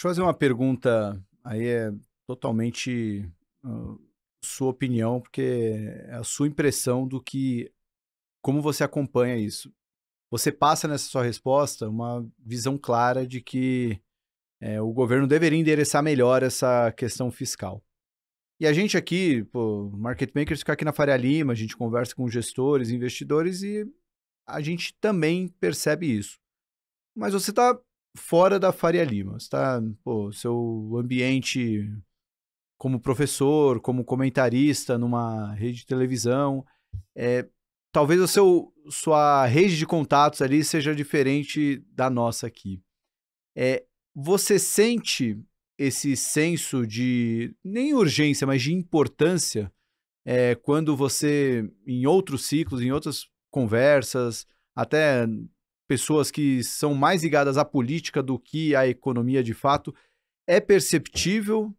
Deixa eu fazer uma pergunta, aí é totalmente ah, sua opinião, porque é a sua impressão do que, como você acompanha isso. Você passa nessa sua resposta uma visão clara de que o governo deveria endereçar melhor essa questão fiscal. E a gente aqui, pô, Market Makers fica aqui na Faria Lima, a gente conversa com gestores, investidores e a gente também percebe isso. Mas você está fora da Faria Lima, você está, pô, seu ambiente como professor, como comentarista numa rede de televisão, é, talvez sua rede de contatos ali seja diferente da nossa aqui. É, você sente esse senso de, nem urgência, mas de importância, quando você, em outros ciclos, em outras conversas, até pessoas que são mais ligadas à política do que à economia de fato, é perceptível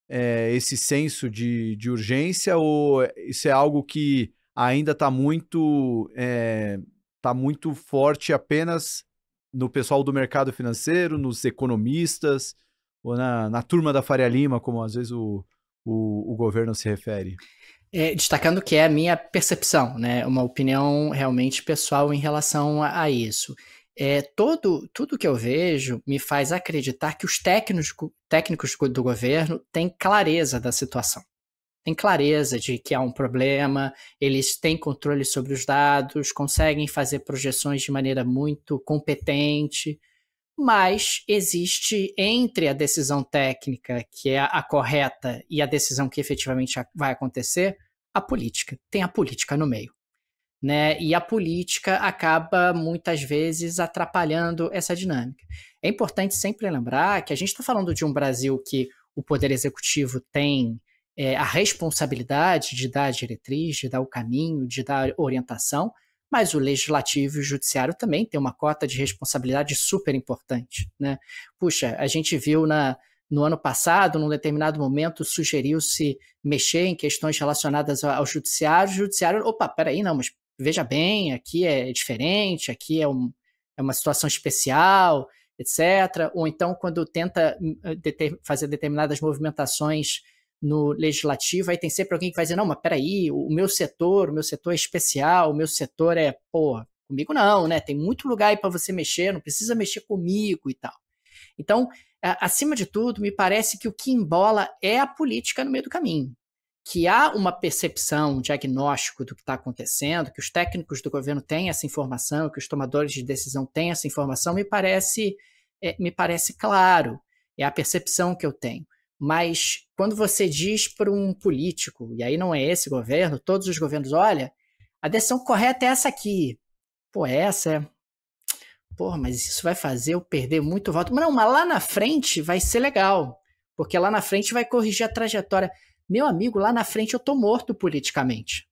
esse senso de urgência ou isso é algo que ainda tá muito forte apenas no pessoal do mercado financeiro, nos economistas ou na turma da Faria Lima, como às vezes o governo se refere? Destacando que é a minha percepção, né? Uma opinião realmente pessoal em relação a isso. Tudo que eu vejo me faz acreditar que os técnicos do governo têm clareza da situação. Têm clareza de que há um problema, eles têm controle sobre os dados, conseguem fazer projeções de maneira muito competente, mas existe entre a decisão técnica, que é a correta, e a decisão que efetivamente vai acontecer, a política. Tem a política no meio. Né? E a política acaba muitas vezes atrapalhando essa dinâmica. É importante sempre lembrar que a gente está falando de um Brasil que o Poder Executivo tem a responsabilidade de dar a diretriz, de dar o caminho, de dar orientação, mas o Legislativo e o Judiciário também têm uma cota de responsabilidade super importante. Né? Puxa, a gente viu no ano passado, num determinado momento, sugeriu-se mexer em questões relacionadas ao judiciário. O judiciário, opa, peraí, não, mas veja bem, aqui é diferente, aqui é uma situação especial, etc. Ou então, quando tenta fazer determinadas movimentações no legislativo, aí tem sempre alguém que vai dizer, não, mas peraí, o meu setor é especial, o meu setor comigo não, né? Tem muito lugar aí para você mexer, não precisa mexer comigo e tal. Então, acima de tudo, me parece que o que embola é a política no meio do caminho. Que há uma percepção, um diagnóstico do que está acontecendo, que os técnicos do governo têm essa informação, que os tomadores de decisão têm essa informação, me parece claro. É a percepção que eu tenho. Mas quando você diz para um político, e aí não é esse governo, todos os governos, olha, a decisão correta é essa aqui. Pô, essa é. Porra, mas isso vai fazer eu perder muito voto. Mas não, mas lá na frente vai ser legal. Porque lá na frente vai corrigir a trajetória. Meu amigo, lá na frente eu tô morto politicamente.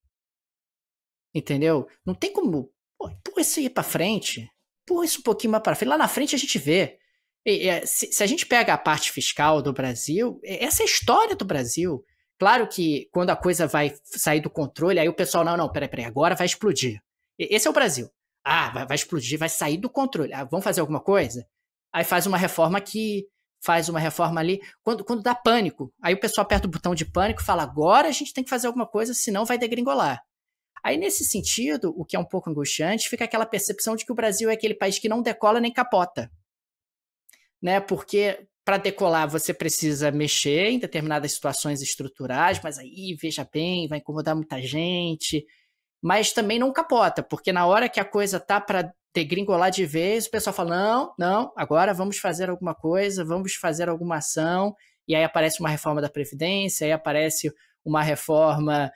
Entendeu? Não tem como. Pô, isso ir pra frente. Pô, isso um pouquinho mais pra frente. Lá na frente a gente vê. Se a gente pega a parte fiscal do Brasil, essa é a história do Brasil. Claro que quando a coisa vai sair do controle, aí o pessoal, não, peraí, agora vai explodir. Esse é o Brasil. Ah, vai explodir, vai sair do controle. Ah, vamos fazer alguma coisa? Aí faz uma reforma aqui, faz uma reforma ali. Quando dá pânico, aí o pessoal aperta o botão de pânico e fala, agora a gente tem que fazer alguma coisa, senão vai degringolar. Aí, nesse sentido, o que é um pouco angustiante, fica aquela percepção de que o Brasil é aquele país que não decola nem capota. Né? Porque para decolar você precisa mexer em determinadas situações estruturais, mas aí, veja bem, vai incomodar muita gente, mas também não capota, porque na hora que a coisa tá para degringolar de vez, o pessoal fala, não, agora vamos fazer alguma coisa, vamos fazer alguma ação, e aí aparece uma reforma da Previdência, aí aparece uma reforma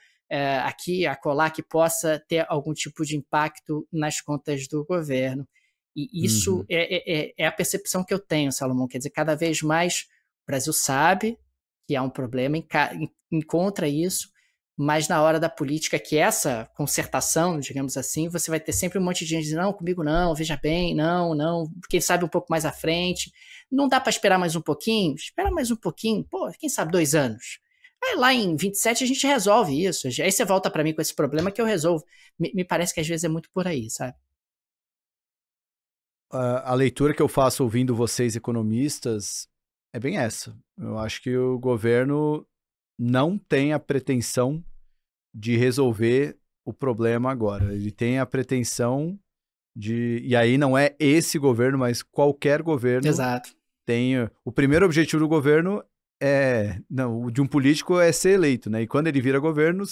aqui, acolá, que possa ter algum tipo de impacto nas contas do governo. E isso Uhum. é a percepção que eu tenho, Salomão. Quer dizer, cada vez mais o Brasil sabe que há um problema, encontra isso, mas na hora da política, que é essa concertação, digamos assim, você vai ter sempre um monte de gente dizendo, não, comigo não, veja bem, não, quem sabe um pouco mais à frente. Não dá para esperar mais um pouquinho? Espera mais um pouquinho, pô, quem sabe 2 anos. Aí lá em 27 a gente resolve isso. Aí você volta para mim com esse problema que eu resolvo. Me parece que às vezes é muito por aí, sabe? A leitura que eu faço ouvindo vocês economistas é bem essa. Eu acho que o governo não tem a pretensão de resolver o problema agora. Ele tem a pretensão de. E aí não é esse governo, mas qualquer governo Exato. tem. O primeiro objetivo do governo é. Não, o de um político é ser eleito, né? E quando ele vira governo,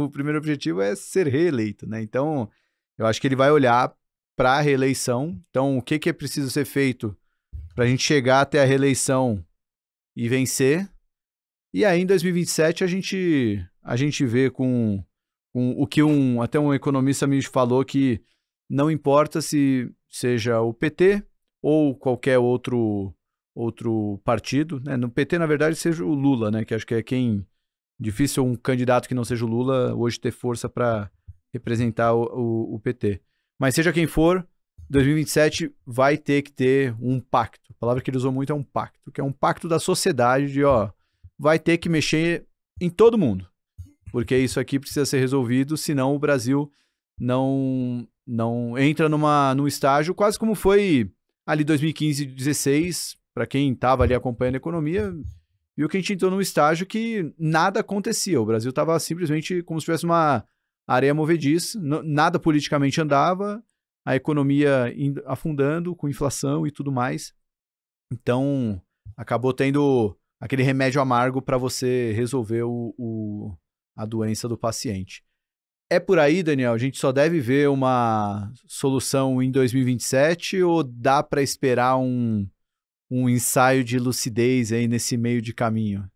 o primeiro objetivo é ser reeleito, né? Então, eu acho que ele vai olhar para a reeleição. Então, o que, que é preciso ser feito para a gente chegar até a reeleição e vencer? E aí, em 2027, a gente vê com o que até um economista me falou que não importa se seja o PT ou qualquer outro partido, né? No PT, na verdade, seja o Lula, né? Que acho que é quem... Difícil um candidato que não seja o Lula hoje ter força para representar o PT. Mas seja quem for, 2027 vai ter que ter um pacto. A palavra que ele usou muito é um pacto, que é um pacto da sociedade de, ó, vai ter que mexer em todo mundo, porque isso aqui precisa ser resolvido, senão o Brasil não entra num estágio quase como foi ali 2015 e 2016, para quem estava ali acompanhando a economia, viu que a gente entrou num estágio que nada acontecia. O Brasil estava simplesmente como se tivesse uma areia movediça, nada politicamente andava, a economia afundando com inflação e tudo mais. Então, acabou tendo aquele remédio amargo para você resolver a doença do paciente. É por aí, Daniel? A gente só deve ver uma solução em 2027 ou dá para esperar um ensaio de lucidez aí nesse meio de caminho?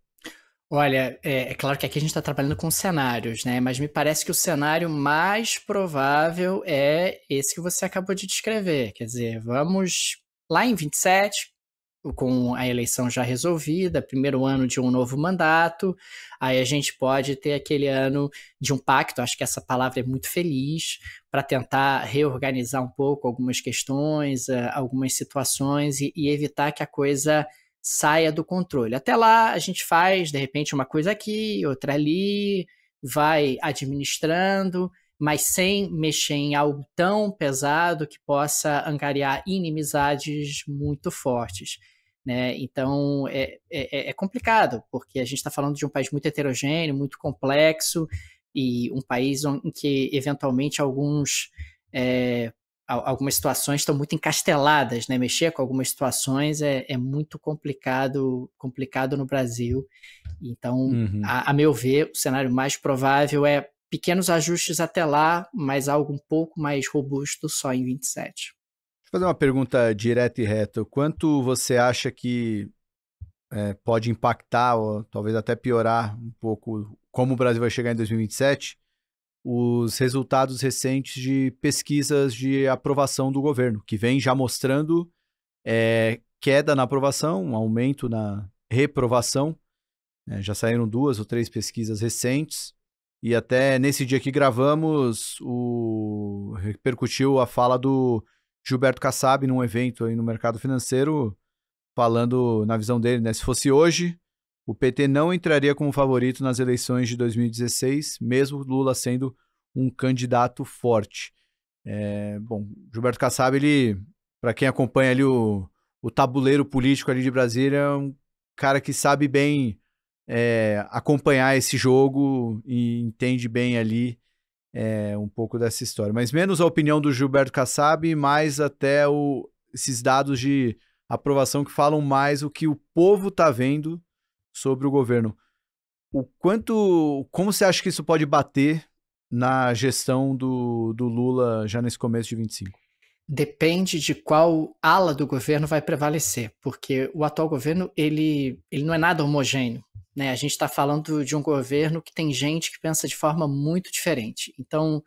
Olha, é claro que aqui a gente está trabalhando com cenários, né? Mas me parece que o cenário mais provável é esse que você acabou de descrever. Quer dizer, vamos lá em 27, com a eleição já resolvida, primeiro ano de um novo mandato, aí a gente pode ter aquele ano de um pacto, acho que essa palavra é muito feliz, para tentar reorganizar um pouco algumas questões, algumas situações e evitar que a coisa saia do controle. Até lá a gente faz, de repente, uma coisa aqui, outra ali, vai administrando, mas sem mexer em algo tão pesado que possa angariar inimizades muito fortes. Né? Então é complicado, porque a gente está falando de um país muito heterogêneo, muito complexo, e um país em que eventualmente algumas situações estão muito encasteladas, né? Mexer com algumas situações é muito complicado no Brasil. Então, Uhum. a meu ver, o cenário mais provável é pequenos ajustes até lá, mas algo um pouco mais robusto só em 27. Deixa eu fazer uma pergunta direta e reta. O quanto você acha que pode impactar ou talvez até piorar um pouco como o Brasil vai chegar em 2027, os resultados recentes de pesquisas de aprovação do governo, que vem já mostrando queda na aprovação, um aumento na reprovação, né? Já saíram 2 ou 3 pesquisas recentes, e até nesse dia que gravamos, repercutiu a fala do Gilberto Kassab num evento aí no mercado financeiro, falando na visão dele, né? Se fosse hoje, o PT não entraria como favorito nas eleições de 2016, mesmo Lula sendo um candidato forte. Bom, Gilberto Kassab, ele, para quem acompanha ali o tabuleiro político ali de Brasília, é um cara que sabe bem acompanhar esse jogo e entende bem ali um pouco dessa história. Mas menos a opinião do Gilberto Kassab, mais até esses dados de aprovação que falam mais o que o povo está vendo sobre o governo. Como você acha que isso pode bater na gestão do Lula já nesse começo de 25? Depende de qual ala do governo vai prevalecer, porque o atual governo ele não é nada homogêneo. Né? A gente está falando de um governo que tem gente que pensa de forma muito diferente. Então,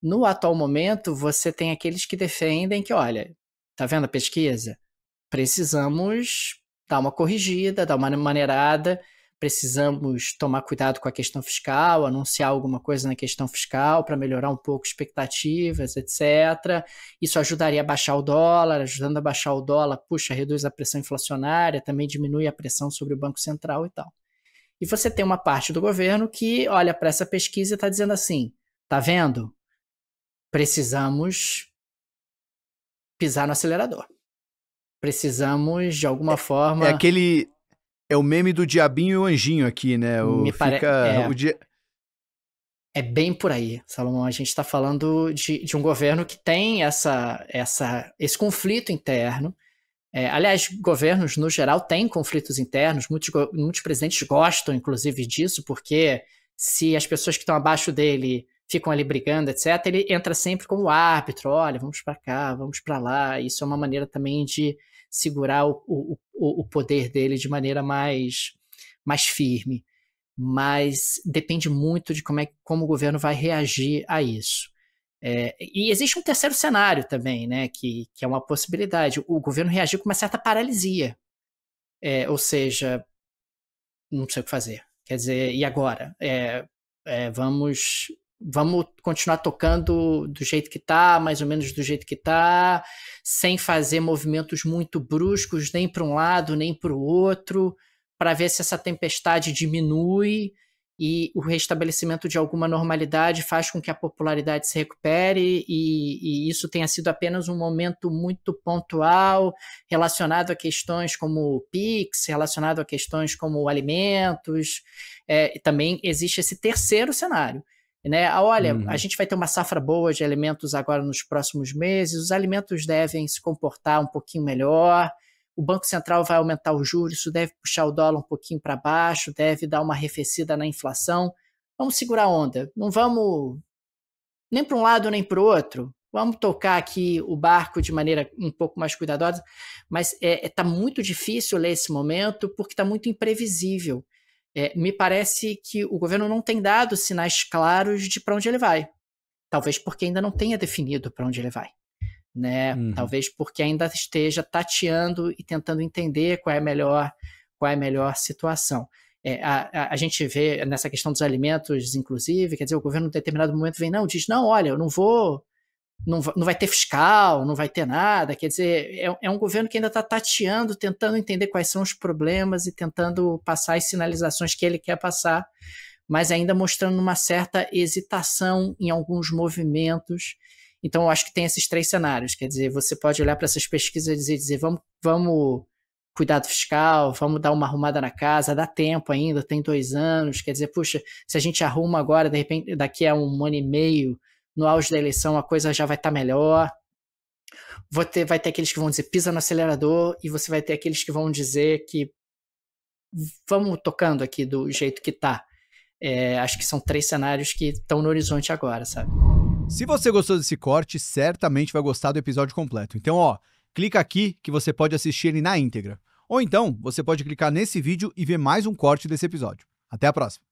no atual momento, você tem aqueles que defendem que, olha, tá vendo a pesquisa? Precisamos dar uma corrigida, dar uma maneirada, precisamos tomar cuidado com a questão fiscal, anunciar alguma coisa na questão fiscal para melhorar um pouco expectativas, etc. Isso ajudaria a baixar o dólar, ajudando a baixar o dólar, puxa, reduz a pressão inflacionária, também diminui a pressão sobre o Banco Central e tal. E você tem uma parte do governo que olha para essa pesquisa e está dizendo assim, tá vendo? Precisamos pisar no acelerador. Precisamos, de alguma É forma... aquele É o meme do diabinho e o anjinho aqui, né? É bem por aí, Salomão. A gente está falando de um governo que tem esse conflito interno. Aliás, governos, no geral, têm conflitos internos. Muitos presidentes gostam, inclusive, disso, porque se as pessoas que estão abaixo dele ficam ali brigando, etc., ele entra sempre como árbitro. Olha, vamos para cá, vamos para lá. Isso é uma maneira também de segurar o poder dele de maneira mais firme. Mas depende muito de como o governo vai reagir a isso. E existe um terceiro cenário também, né, que é uma possibilidade. O governo reagir com uma certa paralisia. Ou seja, não sei o que fazer. Quer dizer, e agora? Vamos continuar tocando do jeito que está, mais ou menos do jeito que está, sem fazer movimentos muito bruscos, nem para um lado, nem para o outro, para ver se essa tempestade diminui e o restabelecimento de alguma normalidade faz com que a popularidade se recupere e isso tenha sido apenas um momento muito pontual, relacionado a questões como o PIX, relacionado a questões como alimentos. Também existe esse terceiro cenário, né? Olha, a gente vai ter uma safra boa de alimentos agora nos próximos meses, os alimentos devem se comportar um pouquinho melhor, o Banco Central vai aumentar os juros, isso deve puxar o dólar um pouquinho para baixo, deve dar uma arrefecida na inflação. Vamos segurar a onda, não vamos nem para um lado nem para o outro, vamos tocar aqui o barco de maneira um pouco mais cuidadosa, mas está muito difícil ler esse momento porque está muito imprevisível. Me parece que o governo não tem dado sinais claros de para onde ele vai, talvez porque ainda não tenha definido para onde ele vai. Né? Talvez porque ainda esteja tateando e tentando entender qual é a melhor situação. A gente vê nessa questão dos alimentos, inclusive, quer dizer, o governo em determinado momento diz, não, olha, eu não vai ter fiscal, não vai ter nada, quer dizer, é um governo que ainda está tateando, tentando entender quais são os problemas e tentando passar as sinalizações que ele quer passar, mas ainda mostrando uma certa hesitação em alguns movimentos. Então, eu acho que tem esses três cenários. Quer dizer, você pode olhar para essas pesquisas e dizer vamos cuidar do fiscal, vamos dar uma arrumada na casa, dá tempo ainda, tem 2 anos. Quer dizer, puxa, se a gente arruma agora, de repente, daqui a 1 ano e meio, no auge da eleição, a coisa já vai estar melhor. Vai ter aqueles que vão dizer pisa no acelerador e você vai ter aqueles que vão dizer que vamos tocando aqui do jeito que está. Acho que são 3 cenários que estão no horizonte agora, sabe? Se você gostou desse corte, certamente vai gostar do episódio completo. Então, clica aqui que você pode assistir ele na íntegra. Ou então, você pode clicar nesse vídeo e ver mais um corte desse episódio. Até a próxima!